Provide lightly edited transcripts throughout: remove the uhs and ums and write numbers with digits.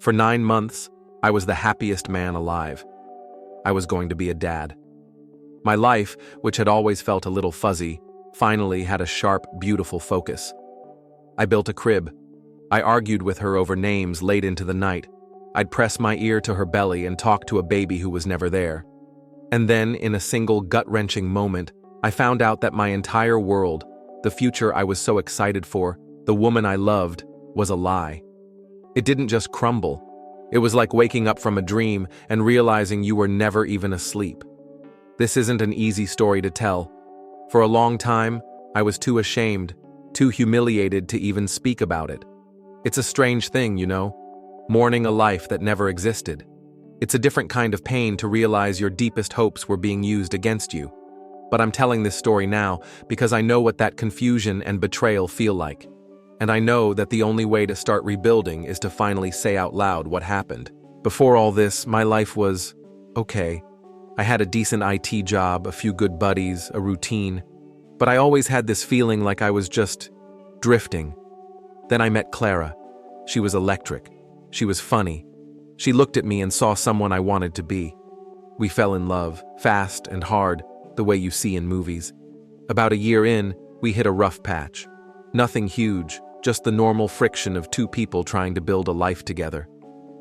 For 9 months, I was the happiest man alive. I was going to be a dad. My life, which had always felt a little fuzzy, finally had a sharp, beautiful focus. I built a crib. I argued with her over names late into the night. I'd press my ear to her belly and talk to a baby who was never there. And then, in a single gut-wrenching moment, I found out that my entire world, the future I was so excited for, the woman I loved, was a lie. It didn't just crumble. It was like waking up from a dream and realizing you were never even asleep. This isn't an easy story to tell. For a long time, I was too ashamed, too humiliated to even speak about it. It's a strange thing, mourning a life that never existed. It's a different kind of pain to realize your deepest hopes were being used against you. But I'm telling this story now because I know what that confusion and betrayal feel like. And I know that the only way to start rebuilding is to finally say out loud what happened. Before all this, my life was okay. I had a decent IT job, a few good buddies, a routine. But I always had this feeling like I was just drifting. Then I met Clara. She was electric. She was funny. She looked at me and saw someone I wanted to be. We fell in love, fast and hard, the way you see in movies. About a year in, we hit a rough patch. Nothing huge, just the normal friction of two people trying to build a life together.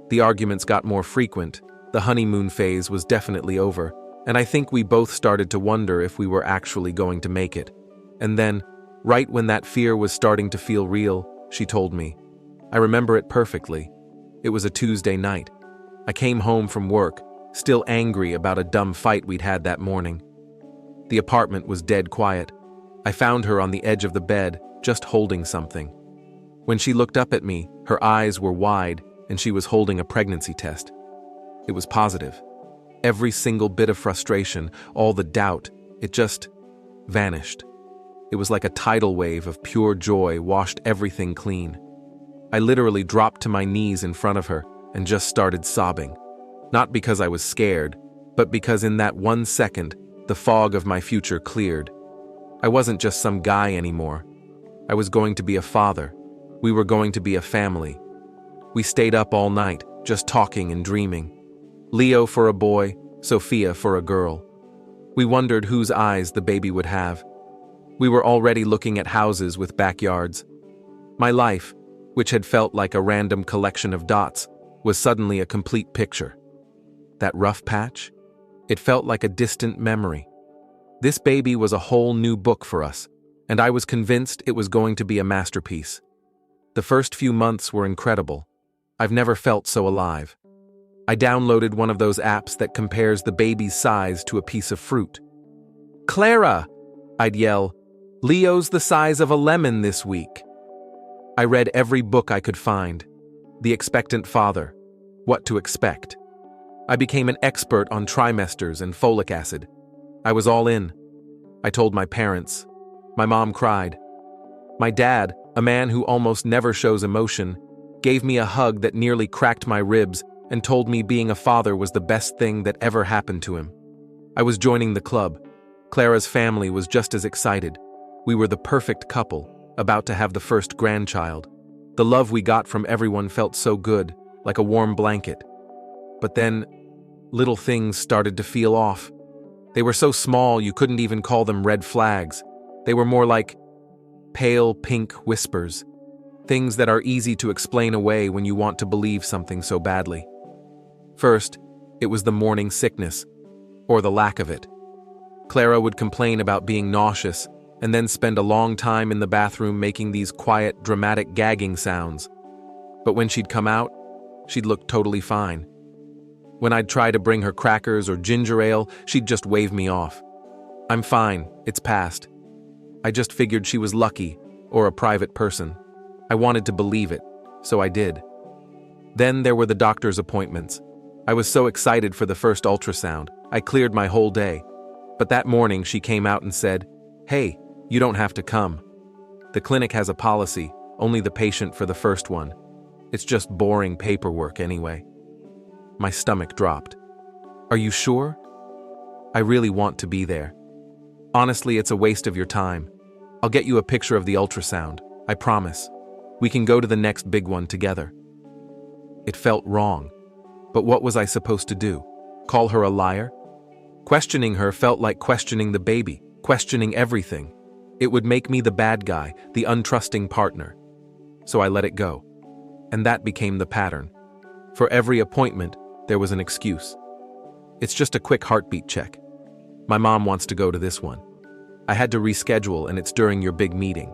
The arguments got more frequent, the honeymoon phase was definitely over, and I think we both started to wonder if we were actually going to make it. And then, right when that fear was starting to feel real, she told me. I remember it perfectly. It was a Tuesday night. I came home from work, still angry about a dumb fight we'd had that morning. The apartment was dead quiet. I found her on the edge of the bed, just holding something. When she looked up at me, her eyes were wide, and she was holding a pregnancy test. It was positive. Every single bit of frustration, all the doubt, it just vanished. It was like a tidal wave of pure joy washed everything clean. I literally dropped to my knees in front of her and just started sobbing. Not because I was scared, but because in that 1 second, the fog of my future cleared. I wasn't just some guy anymore. I was going to be a father. We were going to be a family. We stayed up all night, just talking and dreaming. Leo for a boy, Sophia for a girl. We wondered whose eyes the baby would have. We were already looking at houses with backyards. My life, which had felt like a random collection of dots, was suddenly a complete picture. That rough patch? It felt like a distant memory. This baby was a whole new book for us, and I was convinced it was going to be a masterpiece. The first few months were incredible. I've never felt so alive. I downloaded one of those apps that compares the baby's size to a piece of fruit. "Clara!" I'd yell. "Leo's the size of a lemon this week." I read every book I could find. The Expectant Father. What to Expect. I became an expert on trimesters and folic acid. I was all in. I told my parents. My mom cried. My dad, a man who almost never shows emotion, gave me a hug that nearly cracked my ribs and told me being a father was the best thing that ever happened to him. I was joining the club. Clara's family was just as excited. We were the perfect couple, about to have the first grandchild. The love we got from everyone felt so good, like a warm blanket. But then, little things started to feel off. They were so small you couldn't even call them red flags. They were more like pale pink whispers, things that are easy to explain away when you want to believe something so badly. First, it was the morning sickness, or the lack of it. Clara would complain about being nauseous, and then spend a long time in the bathroom making these quiet, dramatic gagging sounds. But when she'd come out, she'd look totally fine. When I'd try to bring her crackers or ginger ale, she'd just wave me off. "I'm fine, it's past." I just figured she was lucky, or a private person. I wanted to believe it, so I did. Then there were the doctor's appointments. I was so excited for the first ultrasound, I cleared my whole day. But that morning she came out and said, "Hey, you don't have to come. The clinic has a policy, only the patient for the first one. It's just boring paperwork anyway." My stomach dropped. "Are you sure?" "I really want to be there. Honestly, it's a waste of your time. I'll get you a picture of the ultrasound, I promise. We can go to the next big one together." It felt wrong. But what was I supposed to do? Call her a liar? Questioning her felt like questioning the baby, questioning everything. It would make me the bad guy, the untrusting partner. So I let it go. And that became the pattern. For every appointment, there was an excuse. It's just a quick heartbeat check. My mom wants to go to this one. I had to reschedule, and it's during your big meeting.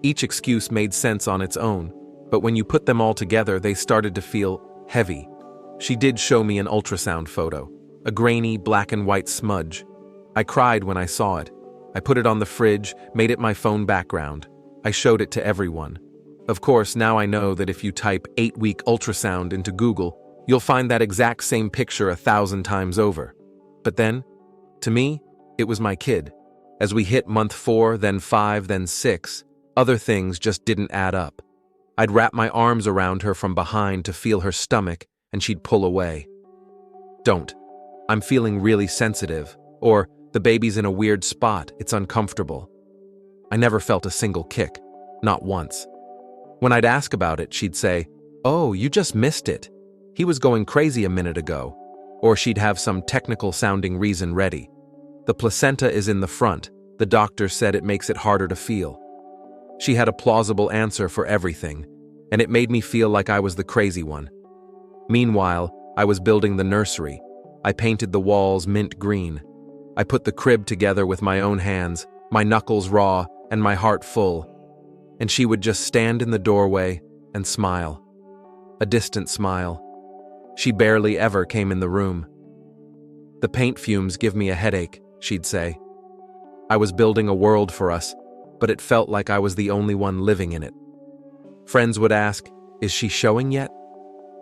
Each excuse made sense on its own, but when you put them all together, they started to feel heavy. She did show me an ultrasound photo, a grainy black and white smudge. I cried when I saw it. I put it on the fridge, made it my phone background. I showed it to everyone. Of course, now I know that if you type 8-week ultrasound into Google, you'll find that exact same picture 1,000 times over. But then, to me, it was my kid. As we hit month 4, then 5, then 6, other things just didn't add up. I'd wrap my arms around her from behind to feel her stomach, and she'd pull away. Don't. I'm feeling really sensitive. Or, the baby's in a weird spot, it's uncomfortable. I never felt a single kick. Not once. When I'd ask about it, she'd say, "Oh, you just missed it. He was going crazy a minute ago." Or she'd have some technical-sounding reason ready. "The placenta is in the front. The doctor said it makes it harder to feel." She had a plausible answer for everything, and it made me feel like I was the crazy one. Meanwhile, I was building the nursery. I painted the walls mint green. I put the crib together with my own hands, my knuckles raw and my heart full. And she would just stand in the doorway and smile. A distant smile. She barely ever came in the room. "The paint fumes give me a headache," she'd say. I was building a world for us, but it felt like I was the only one living in it. Friends would ask, "Is she showing yet?"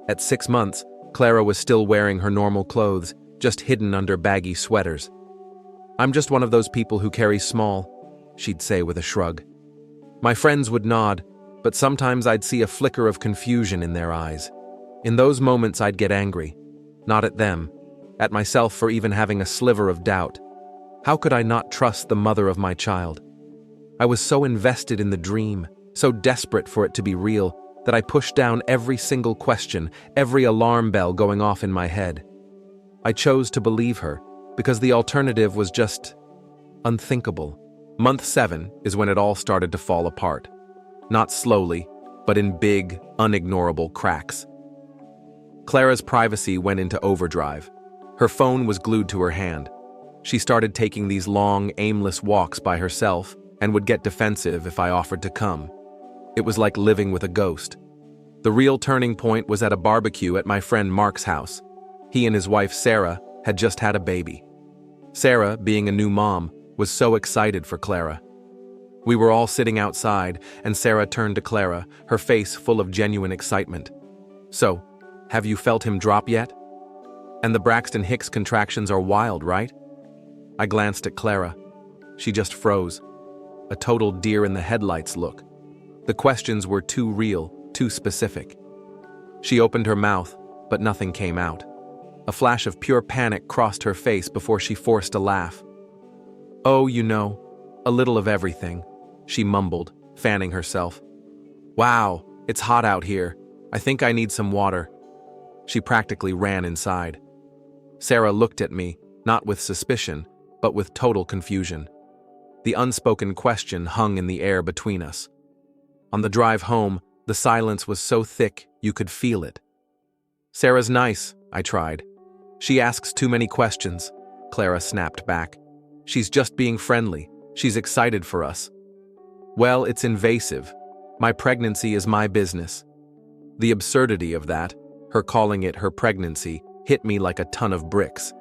At 6 months, Clara was still wearing her normal clothes, just hidden under baggy sweaters. "I'm just one of those people who carry small," she'd say with a shrug. My friends would nod, but sometimes I'd see a flicker of confusion in their eyes. In those moments I'd get angry. Not at them, at myself for even having a sliver of doubt. How could I not trust the mother of my child? I was so invested in the dream, so desperate for it to be real, that I pushed down every single question, every alarm bell going off in my head. I chose to believe her, because the alternative was just unthinkable. Month 7 is when it all started to fall apart. Not slowly, but in big, unignorable cracks. Clara's privacy went into overdrive. Her phone was glued to her hand. She started taking these long, aimless walks by herself and would get defensive if I offered to come. It was like living with a ghost. The real turning point was at a barbecue at my friend Mark's house. He and his wife Sarah had just had a baby. Sarah, being a new mom, was so excited for Clara. We were all sitting outside, and Sarah turned to Clara, her face full of genuine excitement. "So, have you felt him drop yet? And the Braxton Hicks contractions are wild, right?" I glanced at Clara. She just froze. A total deer in the headlights look. The questions were too real, too specific. She opened her mouth, but nothing came out. A flash of pure panic crossed her face before she forced a laugh. "Oh, you know, a little of everything," she mumbled, fanning herself. "Wow, it's hot out here. I think I need some water." She practically ran inside. Sarah looked at me, not with suspicion, but with total confusion. The unspoken question hung in the air between us. On the drive home, the silence was so thick you could feel it. "Sarah's nice," I tried. "She asks too many questions," Clara snapped back. "She's just being friendly. She's excited for us." "Well, it's invasive. My pregnancy is my business." The absurdity of that, her calling it her pregnancy, hit me like a ton of bricks.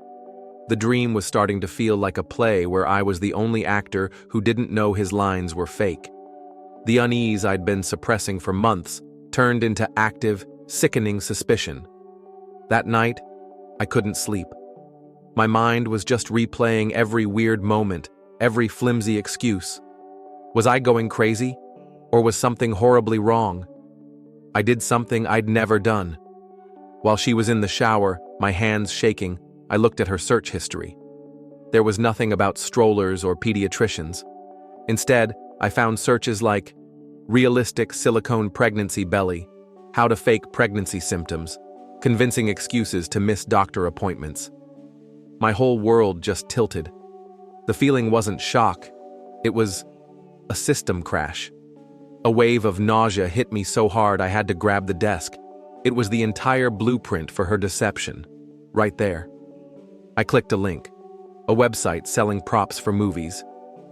The dream was starting to feel like a play where I was the only actor who didn't know his lines were fake. The unease I'd been suppressing for months turned into active, sickening suspicion. That night, I couldn't sleep. My mind was just replaying every weird moment, every flimsy excuse. Was I going crazy? Or was something horribly wrong? I did something I'd never done. While she was in the shower, my hands shaking, I looked at her search history. There was nothing about strollers or pediatricians. Instead, I found searches like realistic silicone pregnancy belly, how to fake pregnancy symptoms, convincing excuses to miss doctor appointments. My whole world just tilted. The feeling wasn't shock, it was a system crash. A wave of nausea hit me so hard I had to grab the desk. It was the entire blueprint for her deception, right there. I clicked a link, a website selling props for movies,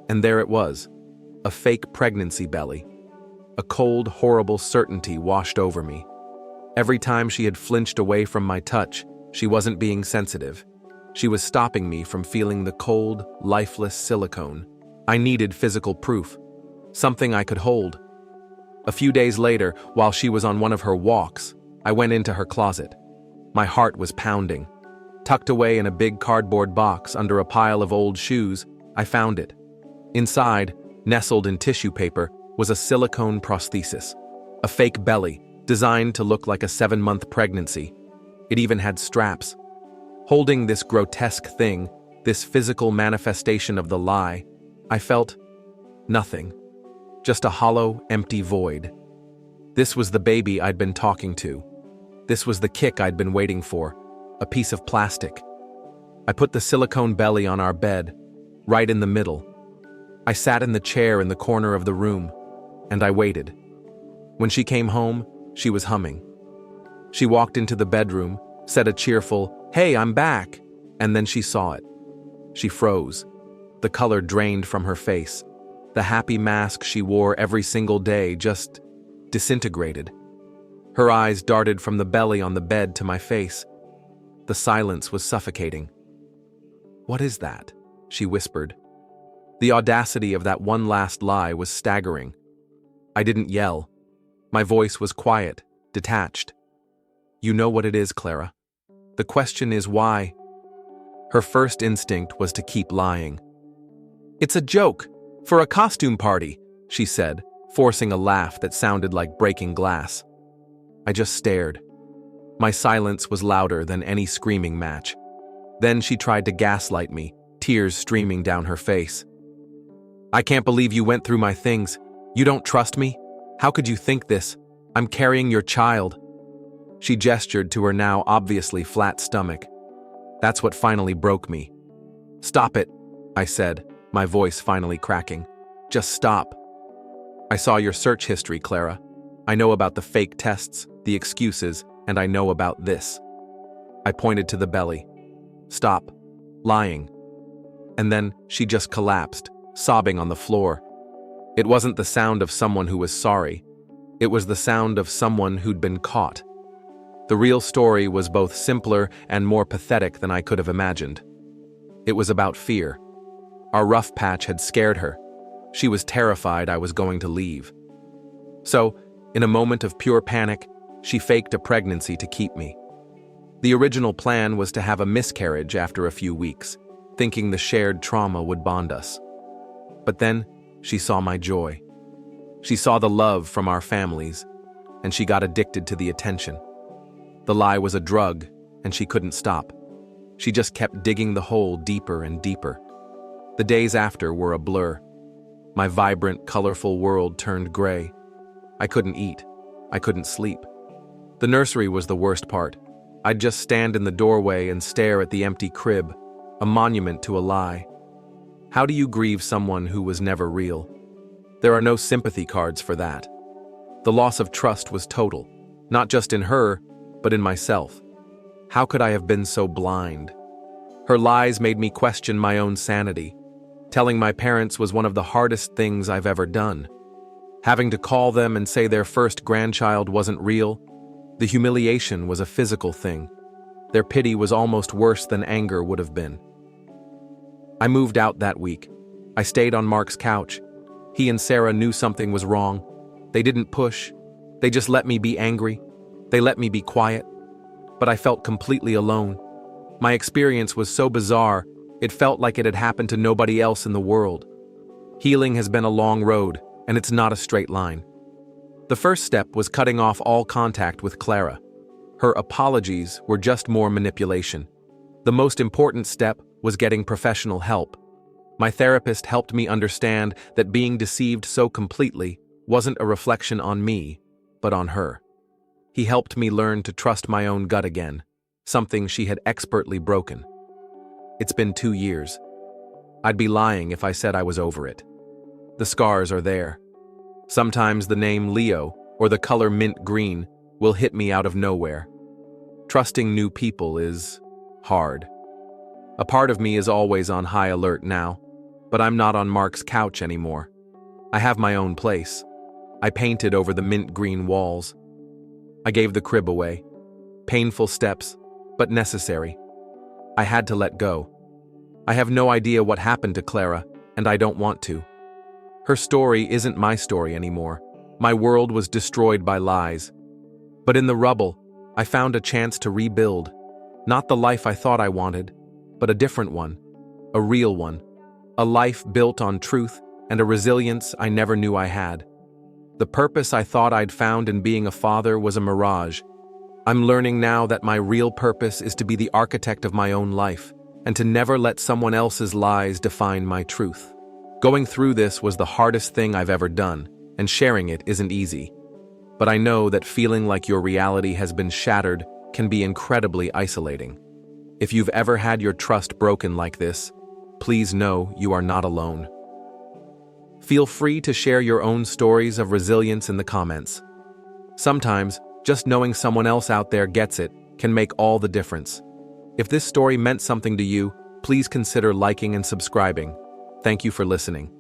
and there it was, a fake pregnancy belly. A cold, horrible certainty washed over me. Every time she had flinched away from my touch, she wasn't being sensitive. She was stopping me from feeling the cold, lifeless silicone. I needed physical proof, something I could hold. A few days later, while she was on one of her walks, I went into her closet. My heart was pounding. Tucked away in a big cardboard box under a pile of old shoes, I found it. Inside, nestled in tissue paper, was a silicone prosthesis, a fake belly designed to look like a 7-month pregnancy. It even had straps. Holding this grotesque thing, this physical manifestation of the lie, I felt nothing. Just a hollow, empty void. This was the baby I'd been talking to. This was the kick I'd been waiting for, a piece of plastic. I put the silicone belly on our bed, right in the middle. I sat in the chair in the corner of the room, and I waited. When she came home, she was humming. She walked into the bedroom, said a cheerful, "Hey, I'm back," and then she saw it. She froze. The color drained from her face. The happy mask she wore every single day just disintegrated. Her eyes darted from the belly on the bed to my face. The silence was suffocating. "What is that?" she whispered. The audacity of that one last lie was staggering. I didn't yell. My voice was quiet, detached. "You know what it is, Clara. The question is why?" Her first instinct was to keep lying. "It's a joke, for a costume party," she said, forcing a laugh that sounded like breaking glass. I just stared. My silence was louder than any screaming match. Then she tried to gaslight me, tears streaming down her face. "I can't believe you went through my things. You don't trust me? How could you think this? I'm carrying your child." She gestured to her now obviously flat stomach. That's what finally broke me. "Stop it," I said, my voice finally cracking. "Just stop. I saw your search history, Clara. I know about the fake tests, the excuses, and I know about this." I pointed to the belly. "Stop lying." And then she just collapsed, sobbing on the floor. It wasn't the sound of someone who was sorry. It was the sound of someone who'd been caught. The real story was both simpler and more pathetic than I could have imagined. It was about fear. Our rough patch had scared her. She was terrified I was going to leave. So, in a moment of pure panic, she faked a pregnancy to keep me. The original plan was to have a miscarriage after a few weeks, thinking the shared trauma would bond us. But then, she saw my joy. She saw the love from our families, and she got addicted to the attention. The lie was a drug, and she couldn't stop. She just kept digging the hole deeper and deeper. The days after were a blur. My vibrant, colorful world turned gray. I couldn't eat. I couldn't sleep. The nursery was the worst part. I'd just stand in the doorway and stare at the empty crib, a monument to a lie. How do you grieve someone who was never real? There are no sympathy cards for that. The loss of trust was total, not just in her, but in myself. How could I have been so blind? Her lies made me question my own sanity. Telling my parents was one of the hardest things I've ever done. Having to call them and say their first grandchild wasn't real, the humiliation was a physical thing. Their pity was almost worse than anger would have been. I moved out that week. I stayed on Mark's couch. He and Sarah knew something was wrong. They didn't push. They just let me be angry. They let me be quiet. But I felt completely alone. My experience was so bizarre, it felt like it had happened to nobody else in the world. Healing has been a long road, and it's not a straight line. The first step was cutting off all contact with Clara. Her apologies were just more manipulation. The most important step was getting professional help. My therapist helped me understand that being deceived so completely wasn't a reflection on me, but on her. He helped me learn to trust my own gut again, something she had expertly broken. It's been 2 years. I'd be lying if I said I was over it. The scars are there. Sometimes the name Leo or the color mint green will hit me out of nowhere. Trusting new people is hard. A part of me is always on high alert now, but I'm not on Mark's couch anymore. I have my own place. I painted over the mint green walls. I gave the crib away. Painful steps, but necessary. I had to let go. I have no idea what happened to Clara, and I don't want to. Her story isn't my story anymore. My world was destroyed by lies. But in the rubble, I found a chance to rebuild. Not the life I thought I wanted, but a different one. A real one. A life built on truth and a resilience I never knew I had. The purpose I thought I'd found in being a father was a mirage. I'm learning now that my real purpose is to be the architect of my own life, and to never let someone else's lies define my truth. Going through this was the hardest thing I've ever done, and sharing it isn't easy. But I know that feeling like your reality has been shattered can be incredibly isolating. If you've ever had your trust broken like this, please know you are not alone. Feel free to share your own stories of resilience in the comments. Sometimes, just knowing someone else out there gets it can make all the difference. If this story meant something to you, please consider liking and subscribing. Thank you for listening.